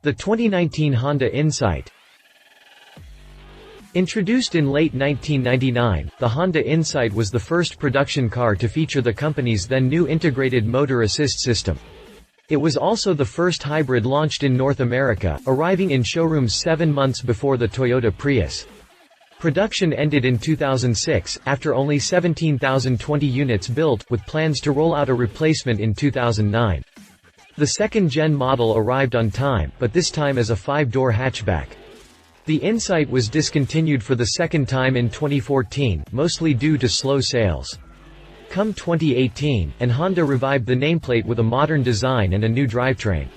The 2019 Honda Insight. Introduced in late 1999, the Honda Insight was the first production car to feature the company's then new integrated motor assist system. It was also the first hybrid launched in North America, arriving in showrooms 7 months before the Toyota Prius. Production ended in 2006, after only 17,020 units built, with plans to roll out a replacement in 2009. The second-gen model arrived on time, but this time as a 5-door hatchback. The Insight was discontinued for the second time in 2014, mostly due to slow sales. Come 2018, and Honda revived the nameplate with a modern design and a new drivetrain.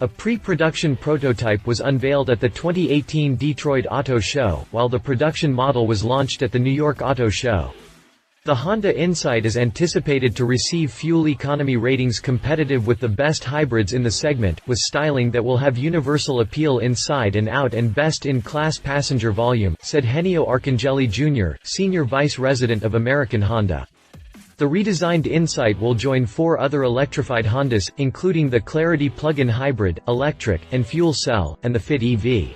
A pre-production prototype was unveiled at the 2018 Detroit Auto Show, while the production model was launched at the New York Auto Show. The Honda Insight is anticipated to receive fuel economy ratings competitive with the best hybrids in the segment, with styling that will have universal appeal inside and out and best-in-class passenger volume, said Henio Arcangeli Jr., Senior Vice President of American Honda. The redesigned Insight will join 4 other electrified Hondas, including the Clarity plug-in hybrid, electric, and fuel cell, and the Fit EV.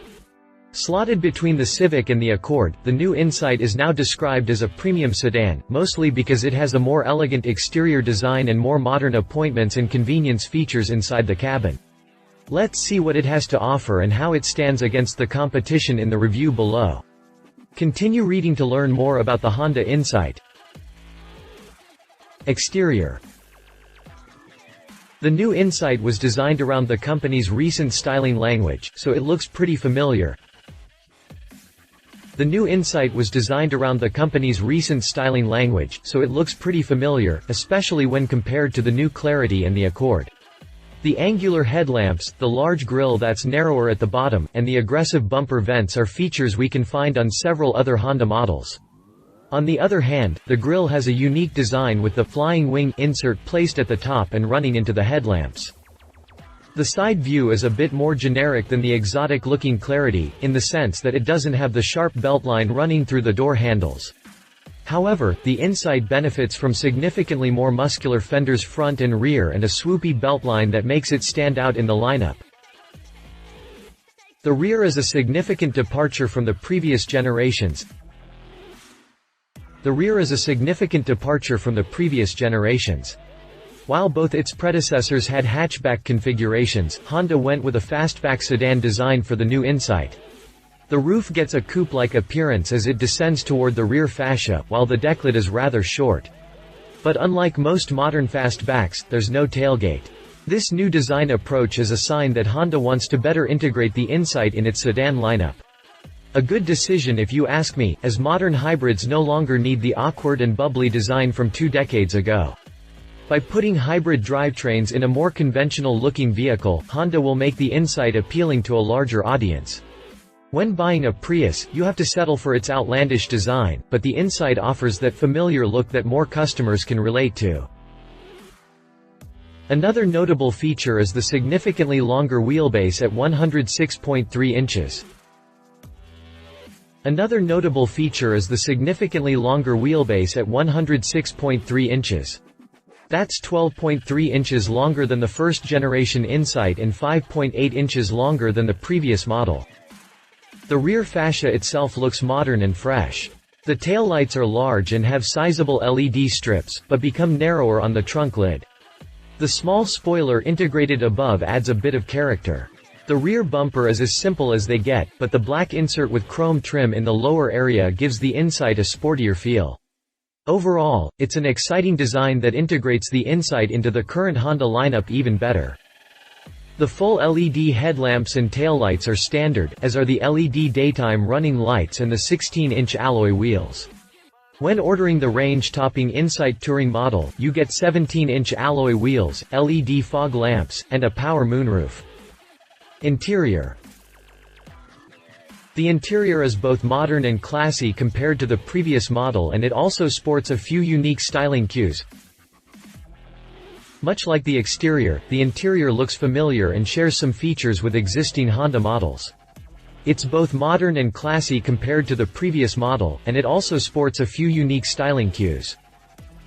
Slotted between the Civic and the Accord, the new Insight is now described as a premium sedan, mostly because it has a more elegant exterior design and more modern appointments and convenience features inside the cabin. Let's see what it has to offer and how it stands against the competition in the review below. Continue reading to learn more about the Honda Insight. Exterior. The new Insight was designed around the company's recent styling language, so it looks pretty familiar. The new Insight was designed around the company's recent styling language, so it looks pretty familiar, especially when compared to the new Clarity and the Accord. The angular headlamps, the large grille that's narrower at the bottom, and the aggressive bumper vents are features we can find on several other Honda models. On the other hand, the grille has a unique design with the flying wing insert placed at the top and running into the headlamps. The side view is a bit more generic than the exotic-looking Clarity, in the sense that it doesn't have the sharp beltline running through the door handles. However, the Insight benefits from significantly more muscular fenders front and rear and a swoopy beltline that makes it stand out in the lineup. The rear is a significant departure from the previous generations. While both its predecessors had hatchback configurations, Honda went with a fastback sedan design for the new Insight. The roof gets a coupe-like appearance as it descends toward the rear fascia, while the decklet is rather short. But unlike most modern fastbacks, there's no tailgate. This new design approach is a sign that Honda wants to better integrate the Insight in its sedan lineup. A good decision if you ask me, as modern hybrids no longer need the awkward and bubbly design from 2 decades ago. By putting hybrid drivetrains in a more conventional-looking vehicle, Honda will make the Insight appealing to a larger audience. When buying a Prius, you have to settle for its outlandish design, but the Insight offers that familiar look that more customers can relate to. Another notable feature is the significantly longer wheelbase at 106.3 inches. That's 12.3 inches longer than the first-generation Insight and 5.8 inches longer than the previous model. The rear fascia itself looks modern and fresh. The taillights are large and have sizable LED strips, but become narrower on the trunk lid. The small spoiler integrated above adds a bit of character. The rear bumper is as simple as they get, but the black insert with chrome trim in the lower area gives the Insight a sportier feel. Overall, it's an exciting design that integrates the Insight into the current Honda lineup even better. The full LED headlamps and taillights are standard, as are the LED daytime running lights and the 16-inch alloy wheels. When ordering the range-topping Insight Touring model, you get 17-inch alloy wheels, LED fog lamps, and a power moonroof. Interior. The interior is both modern and classy compared to the previous model, and it also sports a few unique styling cues. Much like the exterior, the interior looks familiar and shares some features with existing Honda models. It's both modern and classy compared to the previous model, and it also sports a few unique styling cues.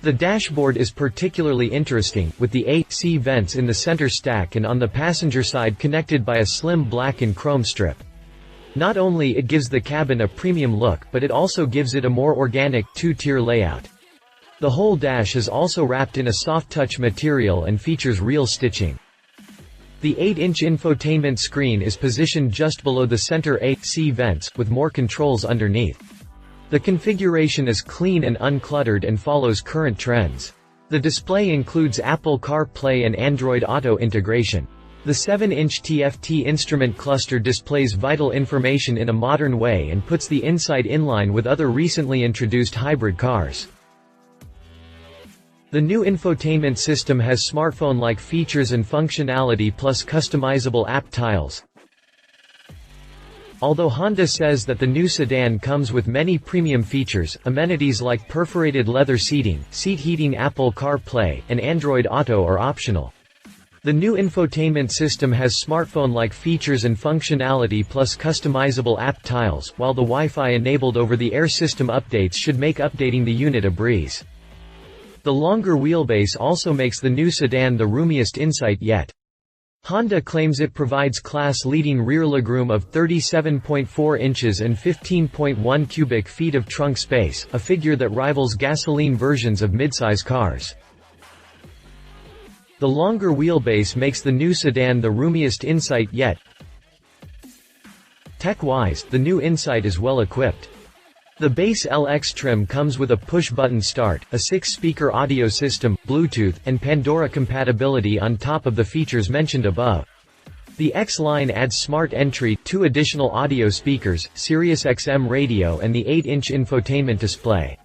The dashboard is particularly interesting, with the AC vents in the center stack and on the passenger side connected by a slim black and chrome strip. Not only it gives the cabin a premium look, but it also gives it a more organic, two-tier layout. The whole dash is also wrapped in a soft-touch material and features real stitching. The 8-inch infotainment screen is positioned just below the center AC vents, with more controls underneath. The configuration is clean and uncluttered and follows current trends. The display includes Apple CarPlay and Android Auto integration. The 7-inch TFT instrument cluster displays vital information in a modern way and puts the inside in line with other recently introduced hybrid cars. The new infotainment system has smartphone-like features and functionality plus customizable app tiles. Although Honda says that the new sedan comes with many premium features, amenities like perforated leather seating, seat heating, Apple CarPlay, and Android Auto are optional. The new infotainment system has smartphone-like features and functionality plus customizable app tiles, while the Wi-Fi enabled over-the-air system updates should make updating the unit a breeze. The longer wheelbase also makes the new sedan the roomiest insight yet. Honda claims it provides class-leading rear legroom of 37.4 inches and 15.1 cubic feet of trunk space, a figure that rivals gasoline versions of midsize cars. The longer wheelbase makes the new sedan the roomiest Insight yet. Tech-wise, the new Insight is well equipped. The base LX trim comes with a push-button start, a 6-speaker audio system, Bluetooth, and Pandora compatibility on top of the features mentioned above. The X line adds Smart Entry, 2 additional audio speakers, SiriusXM radio and the 8-inch infotainment display.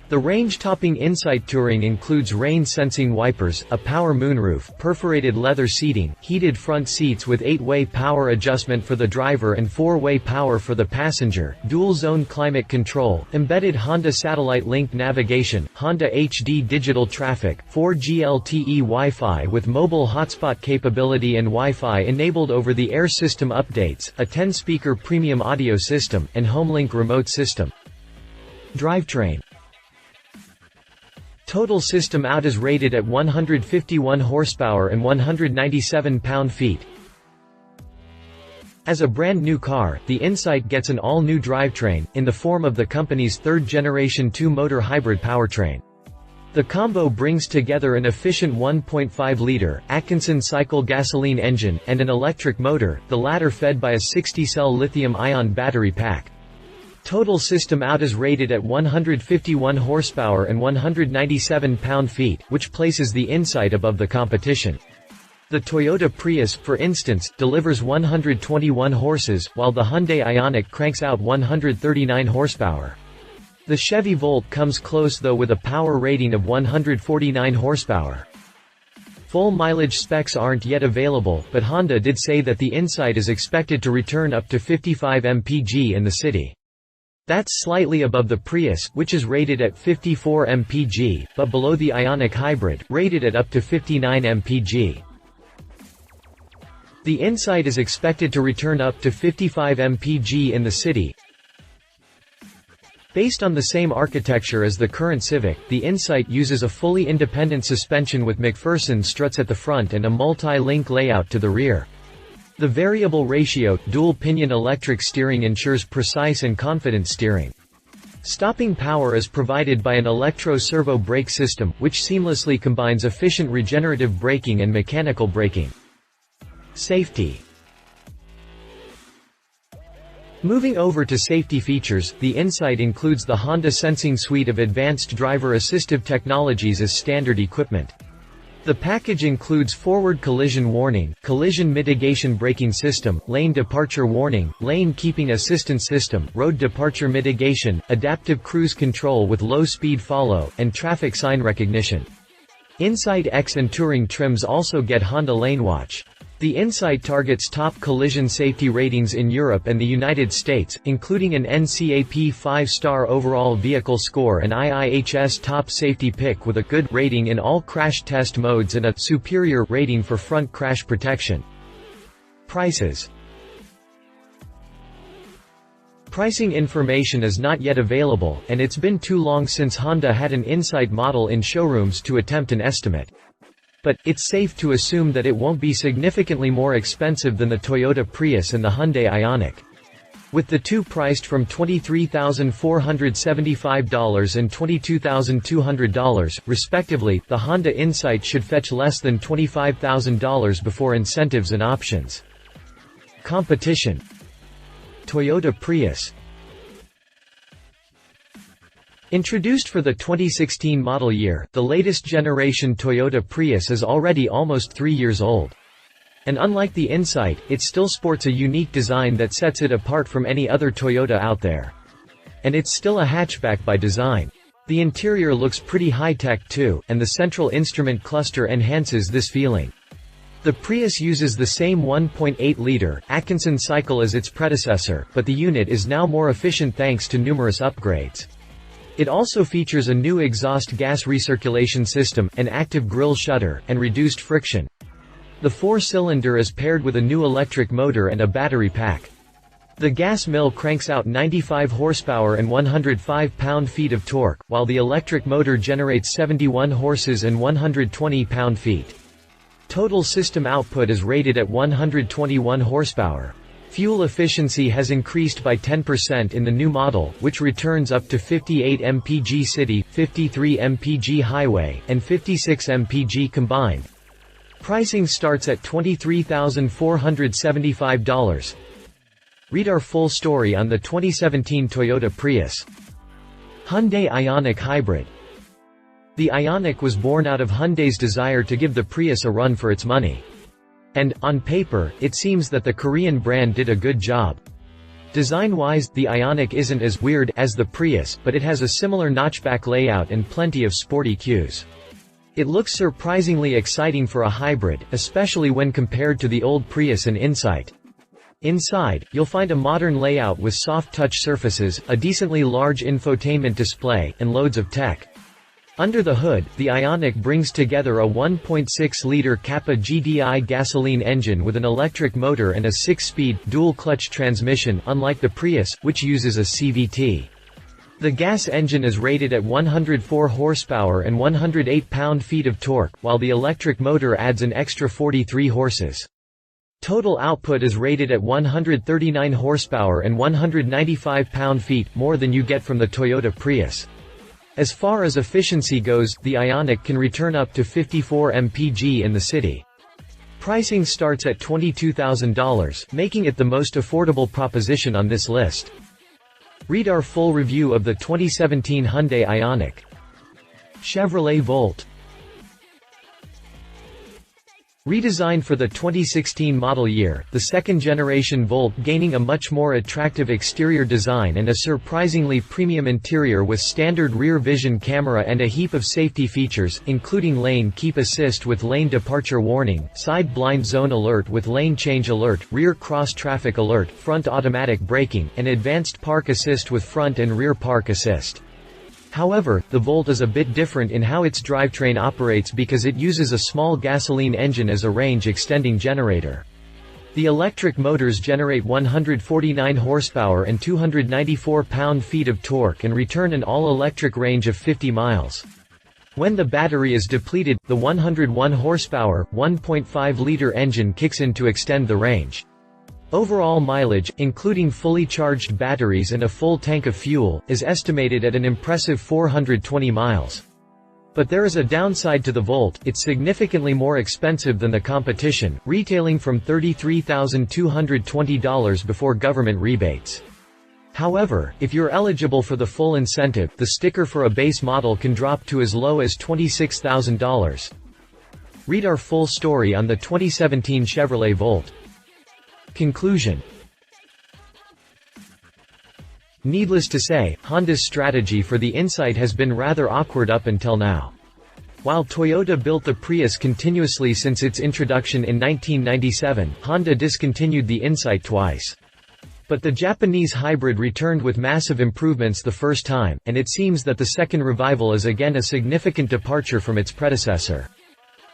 The range-topping Insight Touring includes rain-sensing wipers, a power moonroof, perforated leather seating, heated front seats with 8-way power adjustment for the driver and 4-way power for the passenger, dual-zone climate control, embedded Honda Satellite Link navigation, Honda HD digital traffic, 4G LTE Wi-Fi with mobile hotspot capability and Wi-Fi enabled over-the-air system updates, a 10-speaker premium audio system, and HomeLink remote system. Drivetrain. Total system out is rated at 151 horsepower and 197 pound-feet. As a brand new car, the Insight gets an all-new drivetrain, in the form of the company's third-generation 2-motor hybrid powertrain. The combo brings together an efficient 1.5-liter, Atkinson cycle gasoline engine, and an electric motor, the latter fed by a 60-cell lithium-ion battery pack. Total system out is rated at 151 horsepower and 197 pound-feet, which places the Insight above the competition. The Toyota Prius, for instance, delivers 121 horses, while the Hyundai Ioniq cranks out 139 horsepower. The Chevy Volt comes close though with a power rating of 149 horsepower. Full mileage specs aren't yet available, but Honda did say that the Insight is expected to return up to 55 mpg in the city. That's slightly above the Prius, which is rated at 54 mpg, but below the Ioniq Hybrid, rated at up to 59 mpg. The Insight is expected to return up to 55 mpg in the city. Based on the same architecture as the current Civic, the Insight uses a fully independent suspension with McPherson struts at the front and a multi-link layout to the rear. The variable ratio, dual-pinion electric steering ensures precise and confident steering. Stopping power is provided by an electro-servo brake system, which seamlessly combines efficient regenerative braking and mechanical braking. Safety. Moving over to safety features, the Insight includes the Honda Sensing Suite of advanced driver assistive technologies as standard equipment. The package includes forward collision warning, collision mitigation braking system, lane departure warning, lane keeping assistance system, road departure mitigation, adaptive cruise control with low-speed follow, and traffic sign recognition. Insight X and Touring trims also get Honda Lane Watch. The Insight targets top collision safety ratings in Europe and the United States, including an NCAP 5-star overall vehicle score and IIHS top safety pick with a good rating in all crash test modes and a superior rating for front crash protection. Prices. Pricing information is not yet available, and it's been too long since Honda had an Insight model in showrooms to attempt an estimate. But, it's safe to assume that it won't be significantly more expensive than the Toyota Prius and the Hyundai Ioniq. With the two priced from $23,475 and $22,200, respectively, the Honda Insight should fetch less than $25,000 before incentives and options. Competition. Toyota Prius. Introduced for the 2016 model year, the latest generation Toyota Prius is already almost 3 years old. And unlike the Insight, it still sports a unique design that sets it apart from any other Toyota out there. And it's still a hatchback by design. The interior looks pretty high-tech too, and the central instrument cluster enhances this feeling. The Prius uses the same 1.8-liter Atkinson cycle as its predecessor, but the unit is now more efficient thanks to numerous upgrades. It also features a new exhaust gas recirculation system, an active grille shutter, and reduced friction. The four-cylinder is paired with a new electric motor and a battery pack. The gas mill cranks out 95 horsepower and 105 pound-feet of torque, while the electric motor generates 71 horses and 120 pound-feet. Total system output is rated at 121 horsepower. Fuel efficiency has increased by 10% in the new model, which returns up to 58 mpg city, 53 mpg highway, and 56 mpg combined. Pricing starts at $23,475. Read our full story on the 2017 Toyota Prius. Hyundai Ioniq Hybrid. The Ioniq was born out of Hyundai's desire to give the Prius a run for its money. And, on paper, it seems that the Korean brand did a good job. Design-wise, the Ioniq isn't as weird as the Prius, but it has a similar notchback layout and plenty of sporty cues. It looks surprisingly exciting for a hybrid, especially when compared to the old Prius and Insight. Inside, you'll find a modern layout with soft touch surfaces, a decently large infotainment display, and loads of tech. Under the hood, the Ioniq brings together a 1.6-liter Kappa GDI gasoline engine with an electric motor and a 6-speed, dual-clutch transmission, unlike the Prius, which uses a CVT. The gas engine is rated at 104 horsepower and 108 pound-feet of torque, while the electric motor adds an extra 43 horses. Total output is rated at 139 horsepower and 195 pound-feet, more than you get from the Toyota Prius. As far as efficiency goes, the Ioniq can return up to 54 mpg in the city. Pricing starts at $22,000, making it the most affordable proposition on this list. Read our full review of the 2017 Hyundai Ioniq. Chevrolet Volt. Redesigned for the 2016 model year, the second-generation Volt gaining a much more attractive exterior design and a surprisingly premium interior with standard rear vision camera and a heap of safety features, including lane keep assist with lane departure warning, side blind zone alert with lane change alert, rear cross traffic alert, front automatic braking, and advanced park assist with front and rear park assist. However, the Volt is a bit different in how its drivetrain operates because it uses a small gasoline engine as a range-extending generator. The electric motors generate 149 horsepower and 294 pound-feet of torque and return an all-electric range of 50 miles. When the battery is depleted, the 101 horsepower, 1.5-liter engine kicks in to extend the range. Overall mileage, including fully charged batteries and a full tank of fuel, is estimated at an impressive 420 miles. But there is a downside to the Volt: it's significantly more expensive than the competition, retailing from $33,220 before government rebates. However, if you're eligible for the full incentive, the sticker for a base model can drop to as low as $26,000. Read our full story on the 2017 Chevrolet Volt. Conclusion. Needless to say, Honda's strategy for the Insight has been rather awkward up until now. While Toyota built the Prius continuously since its introduction in 1997, Honda discontinued the Insight twice. But the Japanese hybrid returned with massive improvements the first time, and it seems that the second revival is again a significant departure from its predecessor.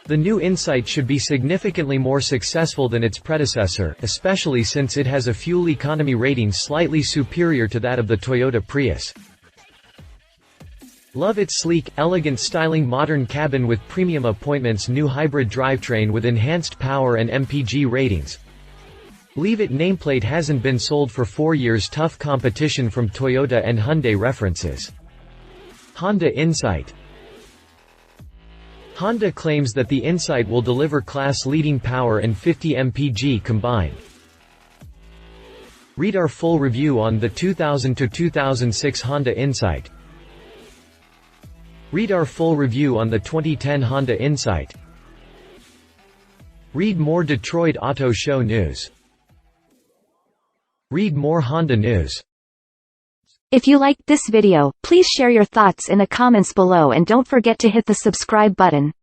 The new Insight should be significantly more successful than its predecessor, especially since it has a fuel economy rating slightly superior to that of the Toyota Prius. Love its sleek, elegant styling modern cabin with premium appointments, new hybrid drivetrain with enhanced power and MPG ratings. Leave it nameplate hasn't been sold for 4 years. Tough competition from Toyota and Hyundai references. Honda Insight. Honda claims that the Insight will deliver class-leading power and 50 mpg combined. Read our full review on the 2000-2006 Honda Insight. Read our full review on the 2010 Honda Insight. Read more Detroit Auto Show news. Read more Honda news. If you liked this video, please share your thoughts in the comments below and don't forget to hit the subscribe button.